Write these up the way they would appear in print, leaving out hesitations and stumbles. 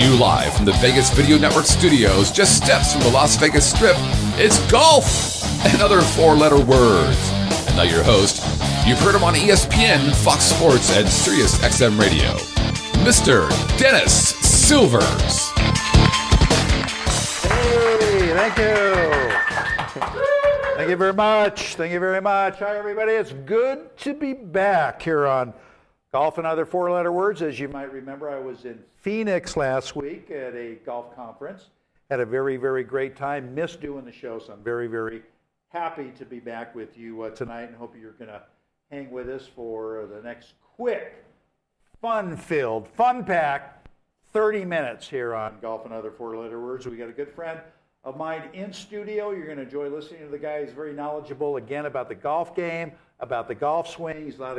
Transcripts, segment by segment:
you live from the Vegas Video Network studios, just steps from the Las Vegas Strip, it's golf and other four-letter words. And now your host, you've heard him on ESPN, Fox Sports, and Sirius XM Radio, Mr. Dennis Silvers. Hey, thank you. Thank you very much. Thank you very much. Hi, everybody. It's good to be back here on Golf and Other Four-Letter Words. As you might remember, I was in Phoenix last week at a golf conference. Had a very, very great time. Missed doing the show, so I'm very, very happy to be back with you tonight, and hope you're going to hang with us for the next quick, fun-filled, fun-packed 30 minutes here on Golf and Other Four-Letter Words. We got a good friend of mine in studio. You're going to enjoy listening to the guy. He's very knowledgeable, again, about the golf game, about the golf swing. He's a lot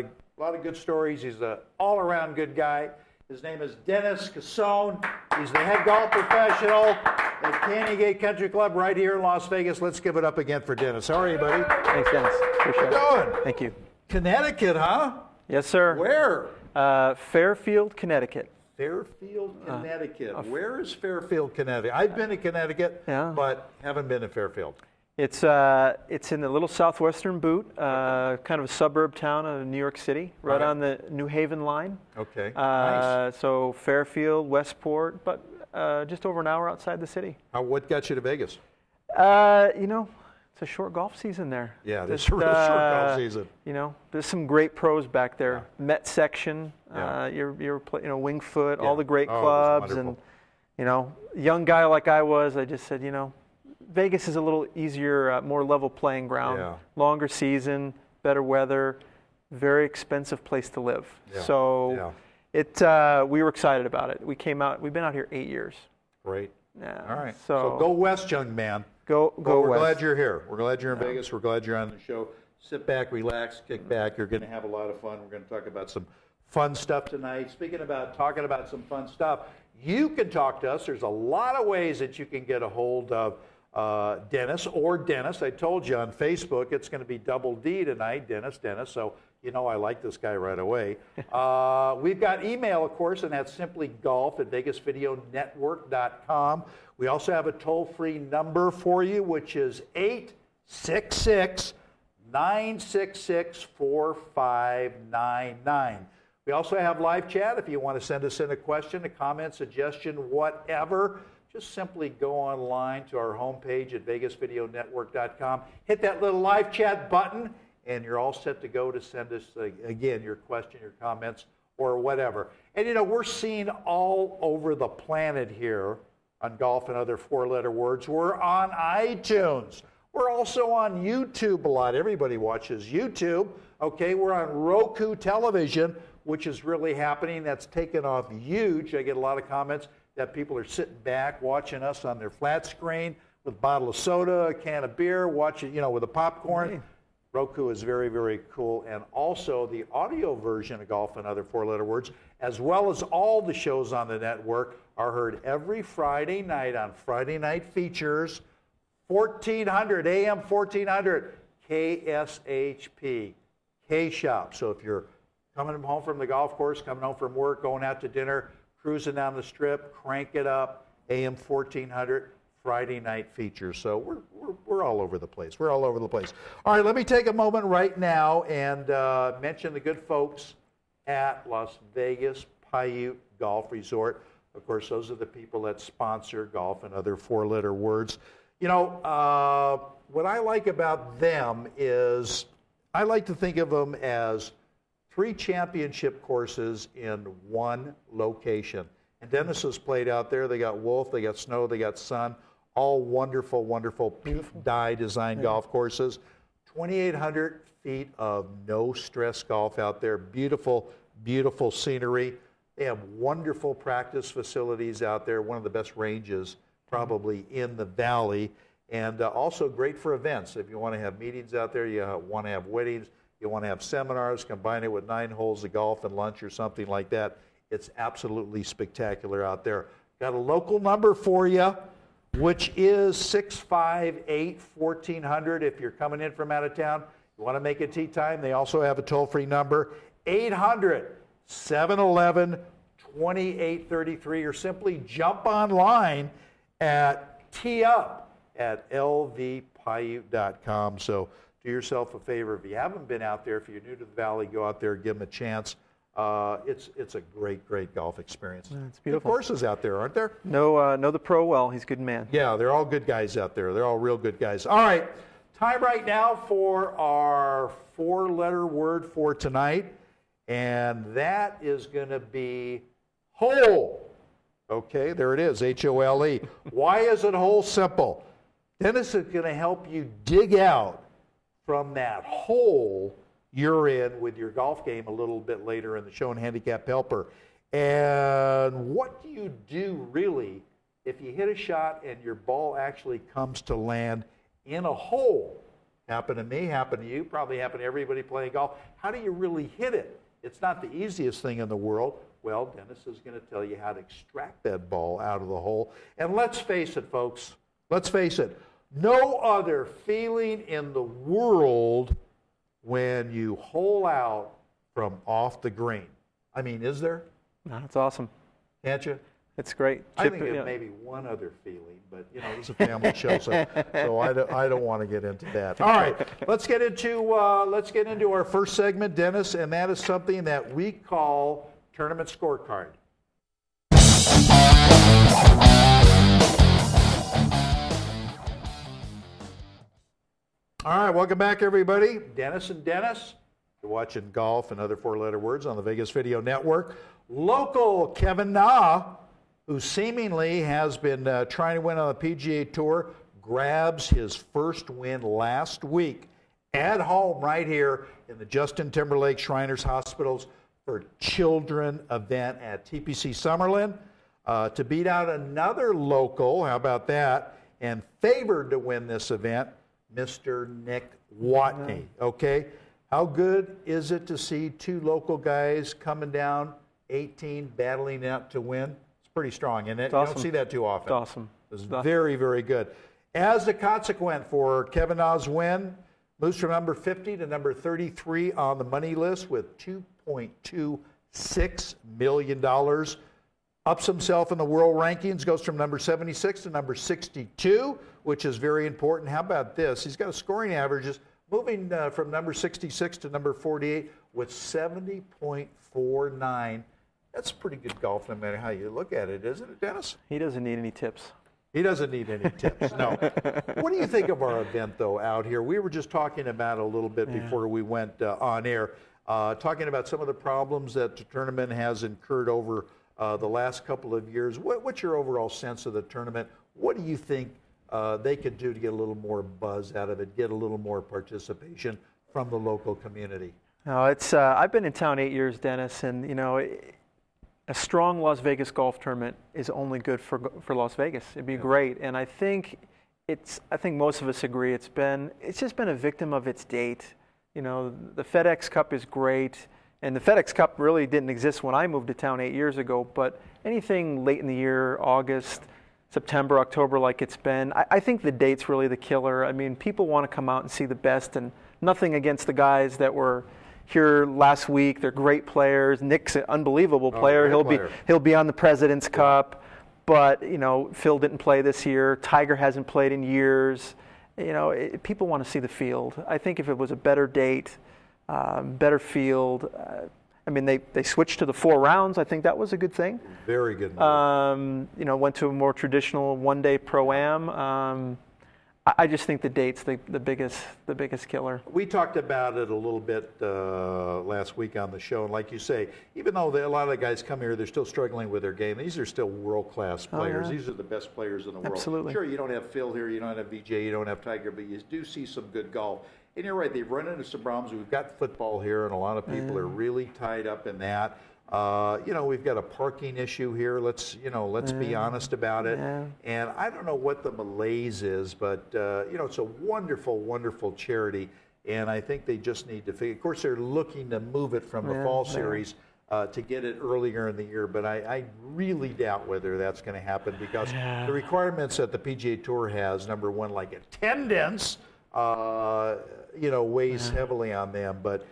of good stories. He's an all-around good guy. His name is Dennis Cascone. He's the head golf professional at Cantygate Country Club right here in Las Vegas. Let's give it up again for Dennis. How are you, buddy? Thanks, Dennis. Appreciate How you it. doing? Thank you. Connecticut, huh? Yes, sir. Where? Fairfield, Connecticut. Fairfield, Connecticut. Where is Fairfield, Connecticut? I've been to Connecticut, but haven't been to Fairfield. It's in the little southwestern boot, kind of a suburb town of New York City, right on the New Haven line. Okay, nice. So Fairfield, Westport, but just over an hour outside the city. What got you to Vegas? It's a short golf season there. Yeah, it's a real short golf season. There's some great pros back there. Yeah. Met section, Yeah. Winged Foot, all the great Oh, it was clubs, wonderful. and young guy like I was, I just said, Vegas is a little easier, more level playing ground. Yeah. Longer season, better weather, very expensive place to live. Yeah. So we were excited about it. We've been out here 8 years. Great. Yeah. All right. So go west, young man. Go we're west. glad you're here. We're glad you're in Vegas. We're glad you're on the show. Sit back, relax, kick back. You're going to have a lot of fun. We're going to talk about some fun stuff tonight. Speaking about talking about some fun stuff, you can talk to us. There's a lot of ways that you can get a hold of Dennis or Dennis. I told you on Facebook it's going to be double D tonight, Dennis. So I like this guy right away. We've got email, of course, and that's simply golf@vegasvideonetwork.com. We also have a toll-free number for you, which is 866-966-4599. We also have live chat if you want to send us in a question, a comment, suggestion, whatever. Just simply go online to our homepage at vegasvideonetwork.com. Hit that little live chat button, and you're all set to go to send us, again, your question, your comments, or whatever. And, we're seen all over the planet here on Golf and Other Four-Letter Words. We're on iTunes. We're also on YouTube a lot. Everybody watches YouTube. Okay, we're on Roku television, which is really happening. That's taken off huge. I get a lot of comments that people are sitting back watching us on their flat screen with a bottle of soda, a can of beer, watching, with a popcorn. Roku is very, very cool. And also the audio version of Golf and Other Four-Letter Words, as well as all the shows on the network, are heard every Friday night on Friday Night Features, 1400, AM 1400, KSHP, K-Shop. So if you're coming home from the golf course, coming home from work, going out to dinner, cruising down the strip, crank it up, AM 1400, Friday Night Features. So we're all over the place. We're all over the place. All right, let me take a moment right now and mention the good folks at Las Vegas Paiute Golf Resort. Of course, those are the people that sponsor Golf and Other Four-Letter Words. What I like about them is I like to think of them as 3 championship courses in one location. And Dennis has played out there. They got Wolf, they got Snow, they got Sun. All wonderful, wonderful Pete Dye designed golf courses. 2,800 feet of no-stress golf out there. Beautiful, beautiful scenery. They have wonderful practice facilities out there. One of the best ranges probably in the valley. And also great for events. If you want to have meetings out there, you want to have weddings, you want to have seminars, combine it with 9 holes of golf and lunch or something like that. It's absolutely spectacular out there. Got a local number for you, which is 658-1400 if you're coming in from out of town. You want to make it tee time, they also have a toll-free number, 800-711-2000. 2833, or simply jump online at teeup@lvpaiute.com. So do yourself a favor. If you haven't been out there, if you're new to the Valley, go out there, give them a chance. It's a great golf experience. Yeah, it's beautiful. Good courses out there, aren't there? Know the pro well. He's a good man. Yeah, they're all good guys out there. They're all real good guys. All right, time right now for our four-letter word for tonight, and that is going to be hole. Okay, there it is, H-O-L-E. Why is it hole? Simple. Dennis is going to help you dig out from that hole you're in with your golf game a little bit later in the show and Handicap Helper. And what do you do really if you hit a shot and your ball actually comes to land in a hole? Happened to me, happened to you, probably happened to everybody playing golf. How do you really hit it? It's not the easiest thing in the world. Well, Dennis is going to tell you how to extract that ball out of the hole. And let's face it, folks, let's face it, no other feeling in the world when you hole out from off the green. I mean, is there? No, it's awesome. Can't you? It's great. I think it may be one other feeling, but you know, it's a family show, so I don't want to get into that. All right, let's get into our first segment, Dennis, and that is something that we call Tournament Scorecard. All right, welcome back, everybody. Dennis and Dennis. You're watching Golf and Other Four-Letter Words on the Vegas Video Network. Local Kevin Na, who seemingly has been trying to win on the PGA Tour, grabs his first win last week at home right here in the Justin Timberlake Shriners Hospitals for Children event at TPC Summerlin to beat out another local, how about that, and favored to win this event, Mr. Nick Watney. Okay, how good is it to see two local guys coming down 18, battling out to win? It's pretty strong, isn't it? It's you awesome. don't see that too often. It's awesome. It's very, very good. As a consequence for Kevin Na's win, moves from number 50 to number 33 on the money list with $2.26 million. Ups himself in the world rankings, goes from number 76 to number 62, which is very important. How about this? He's got a scoring averages moving from number 66 to number 48 with 70.49. That's pretty good golf no matter how you look at it, isn't it, Dennis? He doesn't need any tips. He doesn't need any tips, no. What do you think of our event, though, out here? We were just talking about it a little bit before we went on air, talking about some of the problems that the tournament has incurred over the last couple of years. What's your overall sense of the tournament? What do you think they could do to get a little more buzz out of it, get a little more participation from the local community? No, it's I've been in town 8 years, Dennis, and you know, a strong Las Vegas golf tournament is only good for Las Vegas. It'd be great, and I think most of us agree it's just been a victim of its date. You know, the FedEx Cup is great, and the FedEx Cup really didn't exist when I moved to town 8 years ago. But anything late in the year, August, September, October, like it's been, I think the date's really the killer. I mean, people want to come out and see the best, and nothing against the guys that were here last week. They're great players. Nick's an unbelievable player. He'll be on the President's Cup, but you know, Phil didn't play this year. Tiger hasn't played in years. You know, people want to see the field. I think if it was a better date, better field. I mean, they switched to the 4 rounds. I think that was a good thing. Very good. You know, went to a more traditional one-day pro-am. I just think the date's the biggest killer. We talked about it a little bit last week on the show, and like you say, even though a lot of the guys come here, they're still struggling with their game. These are still world-class players. These are the best players in the world. Absolutely. Sure, you don't have Phil here, you don't have VJ, you don't have Tiger, but you do see some good golf. And you're right, they've run into some problems. We've got football here, and a lot of people are really tied up in that. You know, we've got a parking issue here. Let's be honest about it. Yeah. And I don't know what the malaise is, but you know, it's a wonderful, wonderful charity, and I think they just need to figure. Of course, they're looking to move it from the fall series to get it earlier in the year, but I really doubt whether that's going to happen because the requirements that the PGA Tour has, number one, like attendance, you know, weighs heavily on them, but.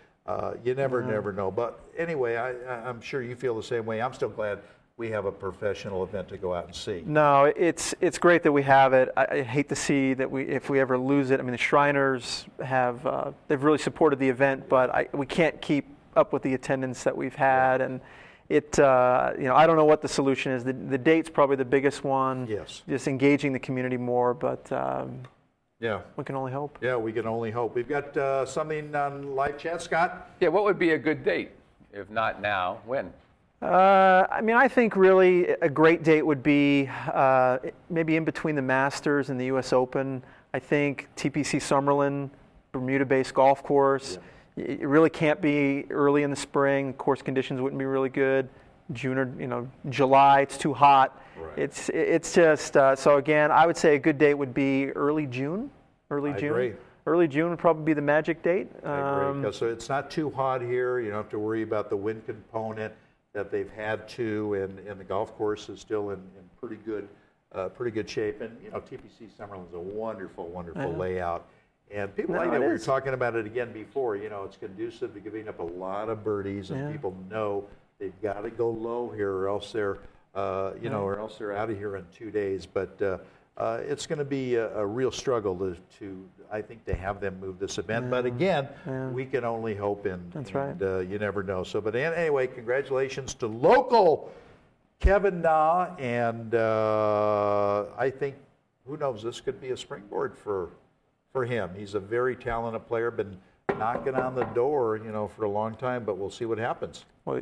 You never know. But anyway, I'm sure you feel the same way. I'm still glad we have a professional event to go out and see. No, it's great that we have it. I hate to see that if we ever lose it. I mean, the Shriners have they've really supported the event, but we can't keep up with the attendance that we've had, and it I don't know what the solution is. The date's probably the biggest one. Yes. Just engaging the community more, but yeah, we can only hope. Yeah, we can only hope. We've got something on live chat, Scott. Yeah, what would be a good date? If not now, when? I mean, I think really a great date would be maybe in between the Masters and the U.S. Open. I think TPC Summerlin, Bermuda-based golf course. Yeah. It really can't be early in the spring. Course conditions wouldn't be really good. June or July, it's too hot. Right. It's just so again, I would say a good date would be early June. I agree. Early June would probably be the magic date. I agree. Because it's not too hot here. You don't have to worry about the wind component that they've had to, and the golf course is still in pretty good shape. And TPC Summerlin's a wonderful layout. And people like that. We were talking about it again before. It's conducive to giving up a lot of birdies, and people know they've got to go low here, or else they're or else they're out of here in 2 days. But it's going to be a real struggle I think, to have them move this event. Yeah. But again, we can only hope, and you never know. So, but anyway, congratulations to local Kevin Na, and I think, who knows, this could be a springboard for him. He's a very talented player, been knocking on the door, for a long time, but we'll see what happens. Well,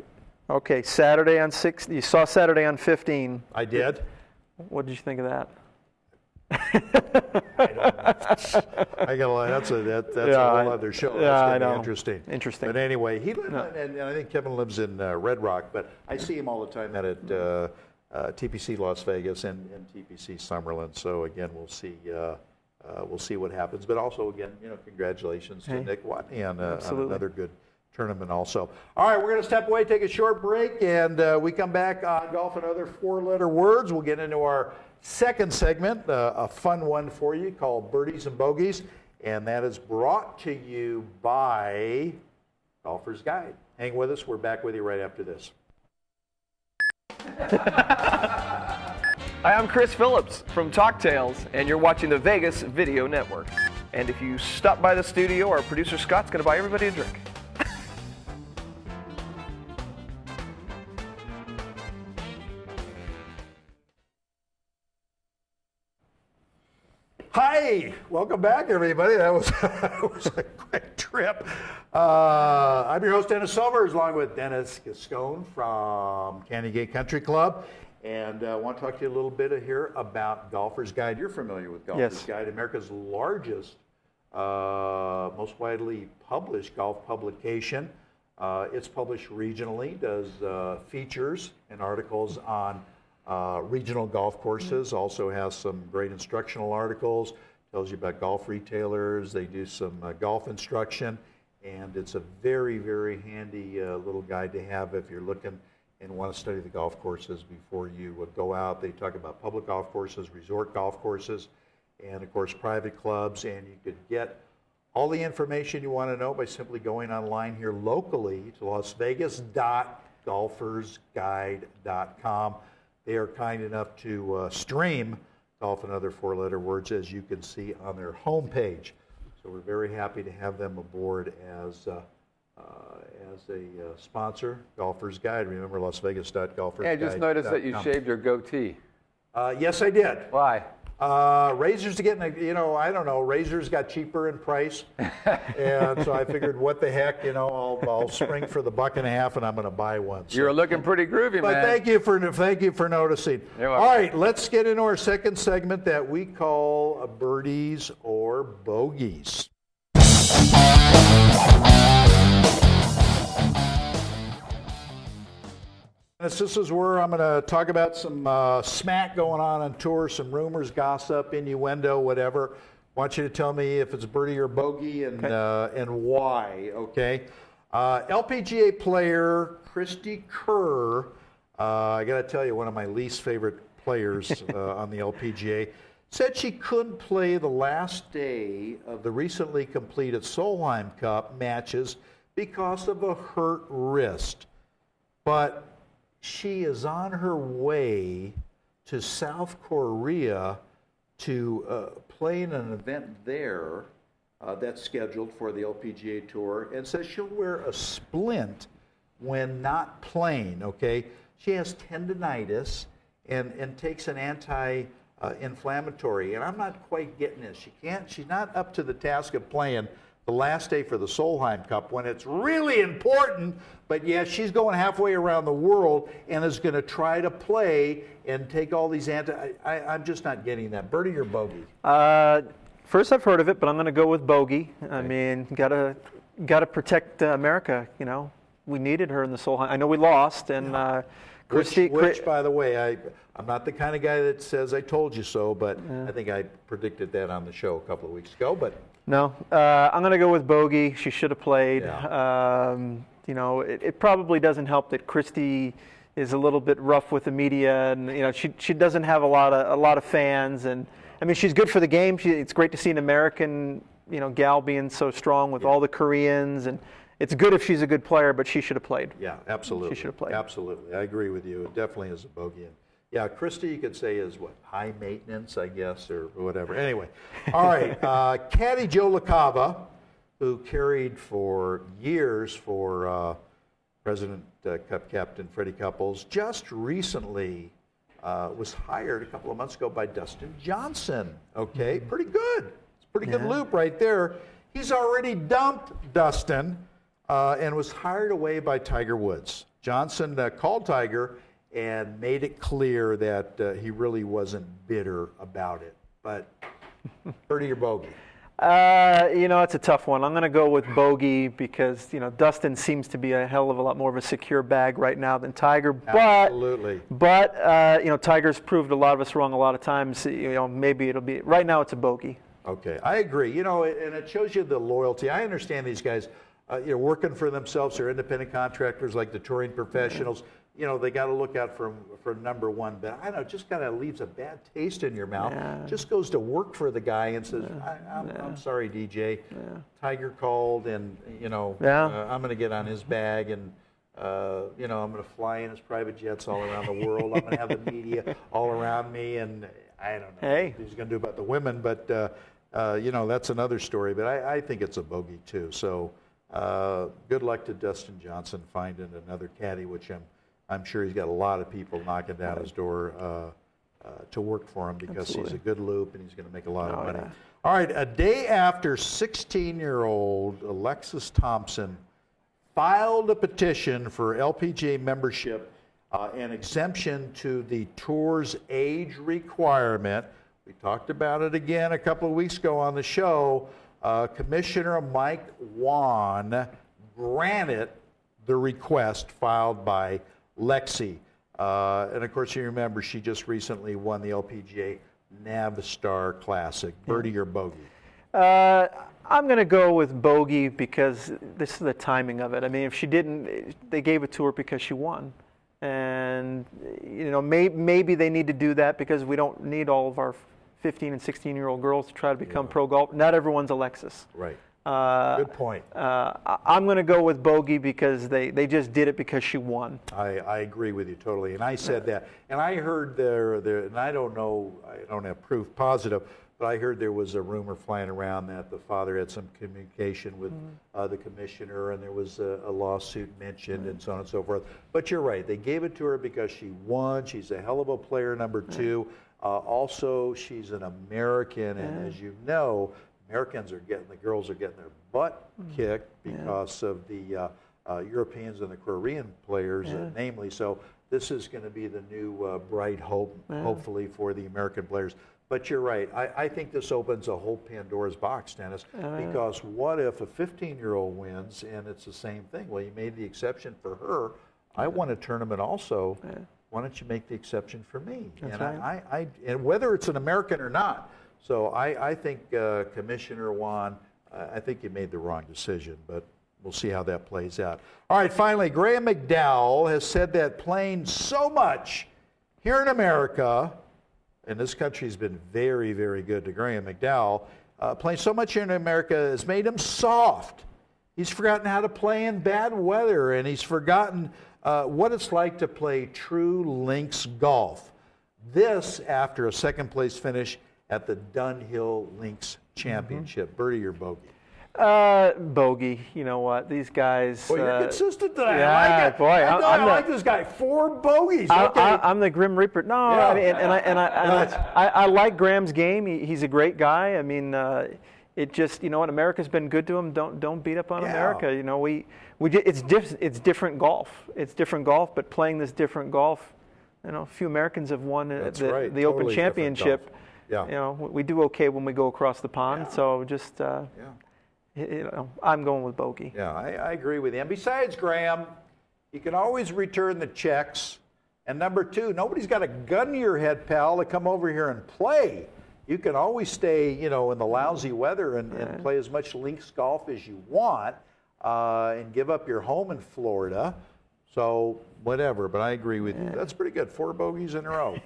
okay, Saturday on 6. You saw Saturday on 15. I did. What did you think of that? I gotta lie. That's a whole other show. That's gonna be interesting. But anyway, he lives, and I think Kevin lives in Red Rock. But I see him all the time at TPC Las Vegas and TPC Summerlin. So again, we'll see what happens. But also again, congratulations to Nick Watney on another good tournament also. All right, we're going to step away, take a short break, and we come back on Golf and Other Four-Letter Words. We'll get into our second segment, a fun one for you called Birdies and Bogeys, and that is brought to you by Golfer's Guide. Hang with us. We're back with you right after this. Hi, I'm Chris Phillips from Talk Tales, and you're watching the Vegas Video Network. And if you stop by the studio, our producer Scott's going to buy everybody a drink. Hi, welcome back, everybody. That was a quick trip. I'm your host, Dennis Sommers, along with Dennis Cascone from Candygate Country Club. And I want to talk to you a little bit here about Golfer's Guide. You're familiar with Golfer's Guide, America's largest, most widely published golf publication. It's published regionally, does features and articles on regional golf courses, also has some great instructional articles, tells you about golf retailers, they do some golf instruction, and it's a very, very handy little guide to have if you're looking and want to study the golf courses before you would go out. They talk about public golf courses, resort golf courses, and of course private clubs, and you could get all the information you want to know by simply going online here locally to lasvegas.golfersguide.com. They are kind enough to stream Golf and Other Four-Letter Words, as you can see on their homepage. So we're very happy to have them aboard as a sponsor, Golfer's Guide. Remember, lasvegas.golfersguide.com. Yeah, I just noticed that you shaved your goatee. Yes, I did. Why? Razors are getting, I don't know, razors got cheaper in price. And so I figured, what the heck, I'll spring for the $1.50 and I'm going to buy one. So. You're looking pretty groovy, man. But thank you for noticing. All right, let's get into our second segment that we call Birdies or Bogeys. This is where I'm going to talk about some smack going on tour, some rumors, gossip, innuendo, whatever. I want you to tell me if it's birdie or bogey and why, okay? LPGA player Christy Kerr, I got to tell you, one of my least favorite players on the LPGA, said she couldn't play the last day of the recently completed Solheim Cup matches because of a hurt wrist. But she is on her way to South Korea to play in an event there that's scheduled for the LPGA Tour, and says she'll wear a splint when not playing, okay? She has tendinitis and takes an anti-inflammatory, and I'm not quite getting this. She's not up to the task of playing the last day for the Solheim Cup when it's really important, but yeah, she's going halfway around the world and is going to try to play and take all these I'm just not getting that. Birdie or bogey? First, I've heard of it, but I'm going to go with bogey. Okay. I mean, gotta protect America. You know, we needed her in the Solheim. I know we lost, and Which, by the way, I'm not the kind of guy that says I told you so, but I think I predicted that on the show a couple of weeks ago. But no, I'm going to go with bogey. She should have played. Yeah. You know, it probably doesn't help that Christy is a little bit rough with the media, and you know, she doesn't have a lot of fans, and I mean, she's good for the game. It's great to see an American, you know, gal being so strong with all the Koreans, and it's good if she's a good player, but she should have played. Yeah, absolutely. She should have played. Absolutely. I agree with you. It definitely is a bogey. And yeah, Christy, you could say is what, high maintenance, I guess, or whatever. Anyway, all right. Caddy Joe LaCava, who carried for years for President Cup captain Freddie Couples, just recently was hired a couple of months ago by Dustin Johnson. Okay, pretty good. It's a pretty good loop right there. He's already dumped Dustin and was hired away by Tiger Woods. Johnson called Tiger and made it clear that he really wasn't bitter about it. But birdie or bogey? You know, it's a tough one. I'm going to go with bogey because, you know, Dustin seems to be a hell of a lot more of a secure bag right now than Tiger. Absolutely. But you know, Tiger's proved a lot of us wrong a lot of times. You know, maybe it'll be, right now it's a bogey. Okay, I agree. You know, and it shows you the loyalty. I understand these guys, you know, working for themselves. They're independent contractors like the touring professionals. You know, they got to look out for number one. But I don't know, it just kind of leaves a bad taste in your mouth. Yeah. Just goes to work for the guy and says, I'm sorry, DJ. Yeah. Tiger called, and, you know, I'm going to get on his bag, and, you know, I'm going to fly in his private jets all around the world. I'm going to have the media all around me, and I don't know what he's going to do about the women. But, you know, that's another story. But I think it's a bogey, too. So good luck to Dustin Johnson finding another caddy, which I'm sure he's got a lot of people knocking down his door to work for him because he's a good loop and he's going to make a lot of money. Yeah. All right, a day after 16-year-old Alexis Thompson filed a petition for LPGA membership and exemption to the tour's age requirement. We talked about it again a couple of weeks ago on the show. Commissioner Mike Whan granted the request filed by Lexi. And of course, you remember she just recently won the LPGA Navistar Classic. Birdie or bogey? I'm going to go with bogey because this is the timing of it. I mean, if she didn't, they gave it to her because she won. And, you know, maybe they need to do that because we don't need all of our 15 and 16-year-old girls to try to become pro golf. Not everyone's Alexis. Right. Good point. I'm going to go with bogey because they just did it because she won. I agree with you totally, and I said that. And I heard there, and I don't know, I don't have proof positive, but I heard there was a rumor flying around that the father had some communication with the commissioner, and there was a lawsuit mentioned, and so on and so forth. But you're right, they gave it to her because she won. She's a hell of a player, number two. Also, she's an American, and as you know, the girls are getting their butt kicked because of the Europeans and the Korean players, namely. So this is going to be the new bright hope, hopefully, for the American players. But you're right. I think this opens a whole Pandora's box, Dennis, because what if a 15-year-old wins and it's the same thing? Well, you made the exception for her. I won a tournament also. Why don't you make the exception for me? That's right. And whether it's an American or not. So I think Commissioner Whan, I think you made the wrong decision, but we'll see how that plays out. All right, finally, Graham McDowell has said that playing so much here in America, and this country has been very, very good to Graham McDowell, playing so much here in America has made him soft. He's forgotten how to play in bad weather, and he's forgotten what it's like to play true links golf. This after a second-place finish at the Dunhill Links Championship. Birdie or bogey? Bogey. You know what? These guys. Well, you're consistent tonight. Yeah, I like it. boy. I like this guy. 4 bogeys. Okay. I'm the Grim Reaper. No, Yeah. I mean, I like Graham's game. He's a great guy. I mean, it just, you know what? America's been good to him. Don't beat up on America. You know, it's different golf. It's different golf, but playing this different golf, you know, a few Americans have won the Open Championship. Yeah. You know, we do okay when we go across the pond. Yeah. So just, you know, I'm going with bogey. Yeah, I agree with you. And besides, Graham, you can always return the checks. And number 2, nobody's got a gun to your head, pal, to come over here and play. You can always stay, you know, in the lousy weather and play as much links golf as you want and give up your home in Florida. So whatever, but I agree with you. That's pretty good. 4 bogeys in a row.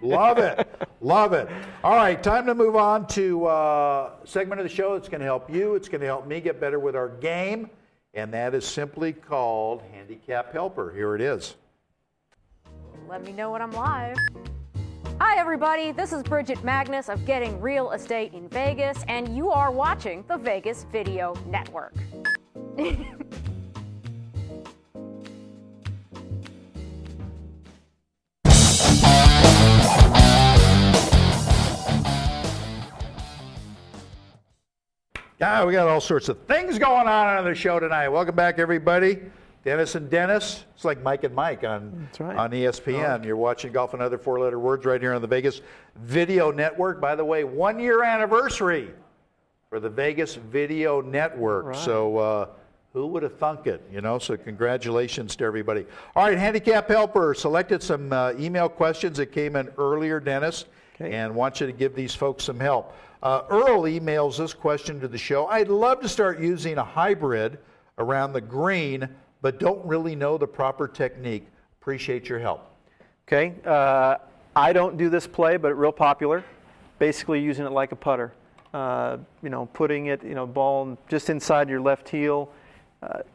Love it. Love it. All right, time to move on to a segment of the show that's going to help you. It's going to help me get better with our game, and that is simply called Handicap Helper. Here it is. Let me know when I'm live. Hi, everybody. This is Bridget Magnus of Getting Real Estate in Vegas, and you are watching the Vegas Video Network. Yeah, we got all sorts of things going on the show tonight. Welcome back, everybody. Dennis and Dennis. It's like Mike and Mike on ESPN. You're watching Golf and Other Fore-Letter Words right here on the Vegas Video Network. By the way, 1-year anniversary for the Vegas Video Network. Right. So who would have thunk it? You know, so congratulations to everybody. All right, Handicap Helper selected some email questions that came in earlier, Dennis, and want you to give these folks some help. Earl emails this question to the show. I'd love to start using a hybrid around the green, but don't really know the proper technique. Appreciate your help. Okay. I don't do this play, but real popular. Basically using it like a putter. You know, putting it, you know, ball just inside your left heel.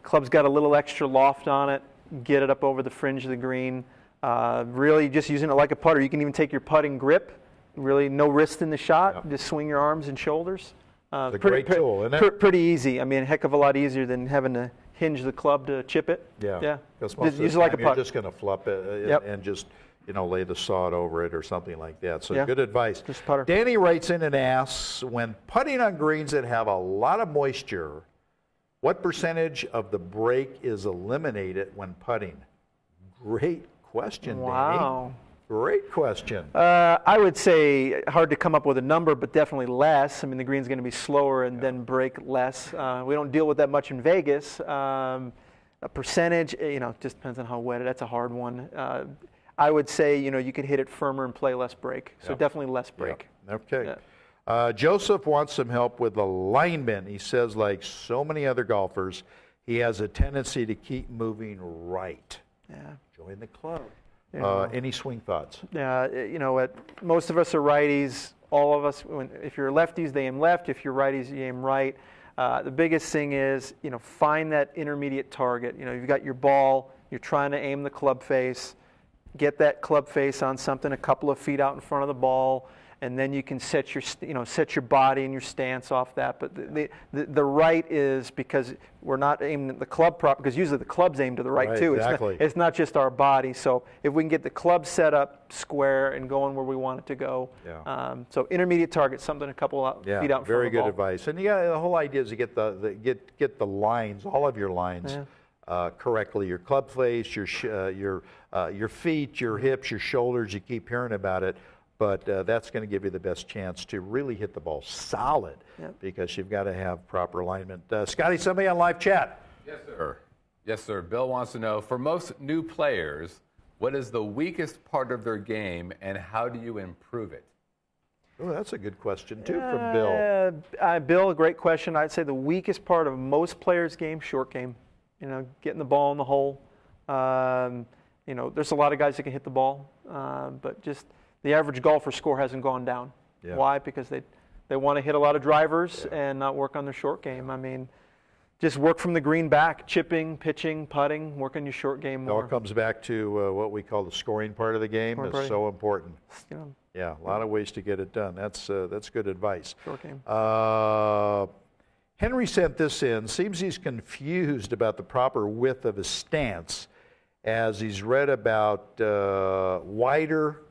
Club's got a little extra loft on it. Get it up over the fringe of the green. Really just using it like a putter. You can even take your putting grip. Really no wrist in the shot. Yep. Just swing your arms and shoulders. It's a great tool, isn't it? Pretty easy. I mean, a heck of a lot easier than having to hinge the club to chip it. Yeah. Because most use it like a putt. You're just going to flop it and just, you know, lay the sod over it or something like that. So good advice. Just putter. Danny writes in and asks, when putting on greens that have a lot of moisture, what percentage of the break is eliminated when putting? Great question, wow. Danny. Great question. I would say hard to come up with a number, but definitely less. I mean, the green's going to be slower and then break less. We don't deal with that much in Vegas. A percentage, you know, just depends on how wet. That's a hard one. I would say, you know, you could hit it firmer and play less break. So definitely less break. Okay. Joseph wants some help with alignment. He says, like so many other golfers, he has a tendency to keep moving right. Yeah. Join the club. Any swing thoughts? You know, most of us are righties. All of us, if you're lefties, they aim left. If you're righties, you aim right. The biggest thing is, you know, find that intermediate target. You know, you've got your ball. You're trying to aim the club face. Get that club face on something a couple of feet out in front of the ball, and then you can set your body and your stance off that. But the right is because we're not aiming at the club proper, because usually the club's aimed to the right too. Exactly. It's not just our body. So if we can get the club set up square and going where we want it to go. So intermediate target, something a couple feet out in front of the ball. Very good advice. And the whole idea is to get the lines, all of your lines, correctly. Your club face, your feet, your hips, your shoulders. You keep hearing about it. But that's going to give you the best chance to really hit the ball solid because you've got to have proper alignment. Scotty, somebody on live chat. Yes, sir. Yes, sir. Bill wants to know, for most new players, what is the weakest part of their game and how do you improve it? Oh, that's a good question, too, from Bill. Bill, a great question. I'd say the weakest part of most players' game, short game. You know, getting the ball in the hole. You know, there's a lot of guys that can hit the ball, but just the average golfer score hasn't gone down. Why? Because they want to hit a lot of drivers and not work on their short game. I mean, just work from the green back, chipping, pitching, putting, work on your short game It all more. comes back to what we call the scoring part of the game. It's so important. You know, Yeah, a lot of ways to get it done. That's good advice. short game. Henry sent this in. Seems he's confused about the proper width of his stance as he's read about wider,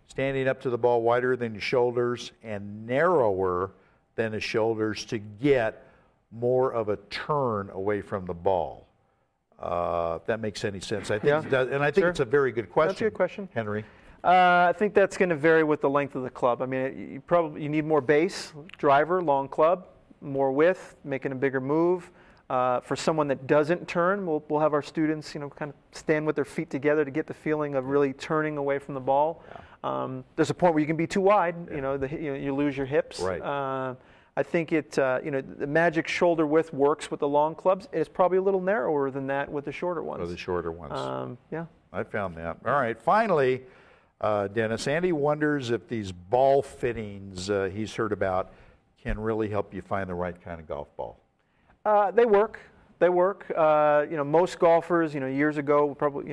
standing up to the ball wider than your shoulders and narrower than his shoulders to get more of a turn away from the ball. If that makes any sense. I think it does, and I think it's a very good question. That's a good question, Henry. I think that's going to vary with the length of the club. I mean, you need more base, driver, long club, more width, making a bigger move. For someone that doesn't turn, we'll have our students, kind of stand with their feet together to get the feeling of really turning away from the ball. Yeah. There's a point where you can be too wide. You lose your hips. Right. I think the magic shoulder width works with the long clubs. It's probably a little narrower than that with the shorter ones. Or the shorter ones. Yeah. I found that. All right. Finally, Dennis, Andy wonders if these ball fittings he's heard about can really help you find the right kind of golf ball. They work. Most golfers, years ago, probably,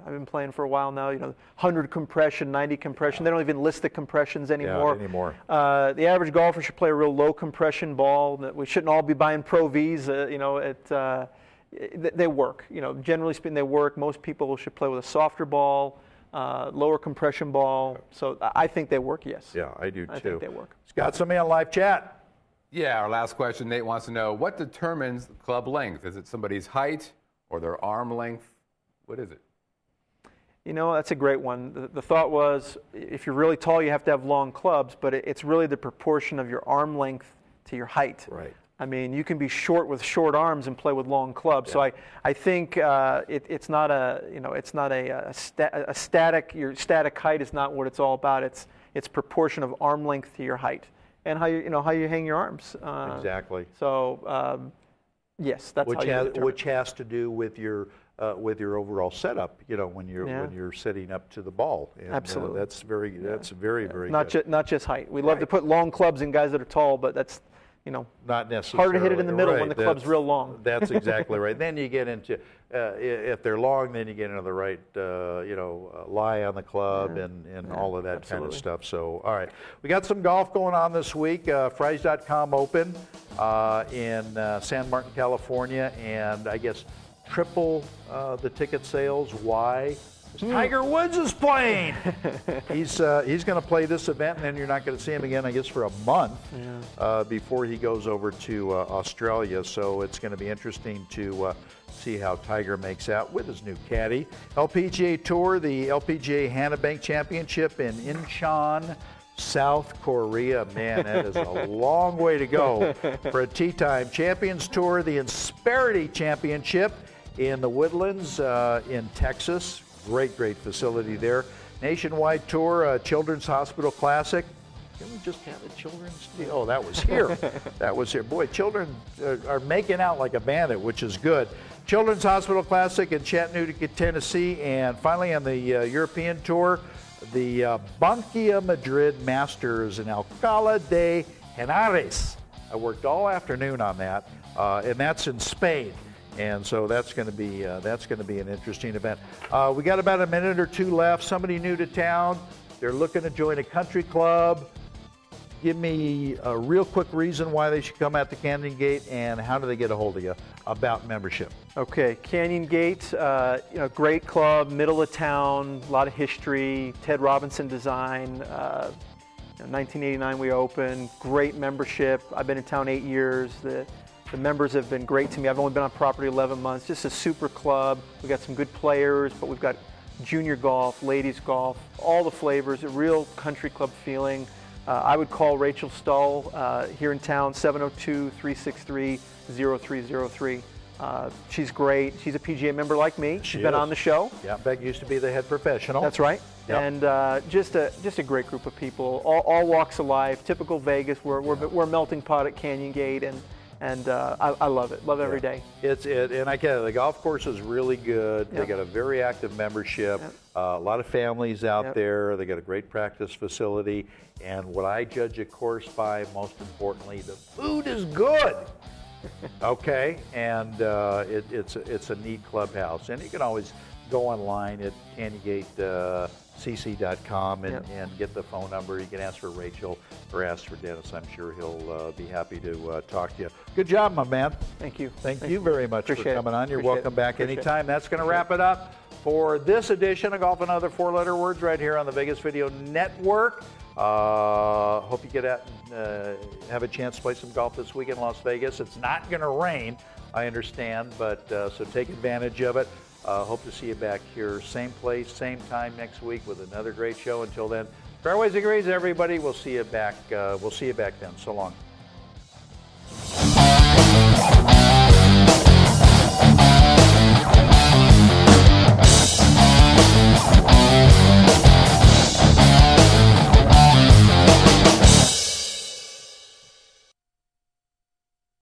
I've been playing for a while now, 100 compression, 90 compression. They don't even list the compressions anymore. The average golfer should play a real low compression ball. We shouldn't all be buying Pro Vs, they work. Generally speaking, they work. Most people should play with a softer ball, lower compression ball. So I think they work, yes. Yeah, I do too. I think they work. Got somebody on live chat. Yeah, our last question, Nate wants to know, what determines club length? Is it somebody's height or their arm length? What is it? That's a great one. The thought was, if you're really tall, you have to have long clubs, but it's really the proportion of your arm length to your height. Right. I mean, you can be short with short arms and play with long clubs. Yeah. So I think it's not a static. Your static height is not what it's all about. It's proportion of arm length to your height and how you hang your arms. Exactly. So yes, that's which has to do with your overall setup. When you're setting up to the ball. And, absolutely. That's very very not good. Not just height. We love to put long clubs in guys that are tall, but that's not necessarily. Hard to hit it in the middle when the club's real long. That's exactly right. Then you get into, if they're long, then you get into the right, lie on the club and all of that kind of stuff. So, all right. We got some golf going on this week. Fries.com Open in San Martin, California, and I guess triple the ticket sales. Why? Tiger Woods is playing. He's going to play this event, and then you're not going to see him again, I guess, for a month before he goes over to Australia. So it's going to be interesting to see how Tiger makes out with his new caddy. LPGA Tour, the LPGA Hana Bank Championship in Incheon, South Korea. Man, that is a long way to go for a tee time. Champions Tour, the Insperity Championship in the Woodlands in Texas. Great facility there. Nationwide Tour, Children's Hospital Classic. Didn't we just have a children's? Oh, that was here. That was here. Boy, children are making out like a bandit, which is good. Children's Hospital Classic in Chattanooga, Tennessee. And finally on the European Tour, the Bankia Madrid Masters in Alcalá de Henares. I worked all afternoon on that, and that's in Spain. And so that's going to be an interesting event. We got about a minute or two left. Somebody new to town. They're looking to join a country club. Give me a real quick reason why they should come out to Canyon Gate, and how do they get a hold of you about membership? Okay, Canyon Gate, great club, middle of town, a lot of history. Ted Robinson design. 1989 we opened. Great membership. I've been in town 8 years. The members have been great to me. I've only been on property 11 months. Just a super club. We've got some good players, but we've got junior golf, ladies golf, all the flavors, a real country club feeling. I would call Rachel Stull here in town, 702-363-0303. She's great. She's a PGA member like me. She's been on the show. Yeah, Beck used to be the head professional. That's right. Yep. And just a great group of people, all walks of life. Typical Vegas. We're a melting pot at Canyon Gate, and I love it. Love every day. And the golf course is really good. They got a very active membership. A lot of families out there. They got a great practice facility. And what I judge a course by, most importantly, the food is good. Okay, and it's a neat clubhouse, and you can always go online at candygatecc.com and get the phone number. You can ask for Rachel or ask for Dennis. I'm sure he'll be happy to talk to you. Good job, my man. Thank you. Thank you very much for coming on. You're welcome back anytime. That's going to wrap it up for this edition of Golf and Other Four-Letter Words right here on the Vegas Video Network. Hope you get out and have a chance to play some golf this week in Las Vegas. It's not going to rain, I understand, but so take advantage of it. Hope to see you back here, same place, same time next week with another great show. Until then, fairways and greens, everybody. We'll see you back. We'll see you back then. So long.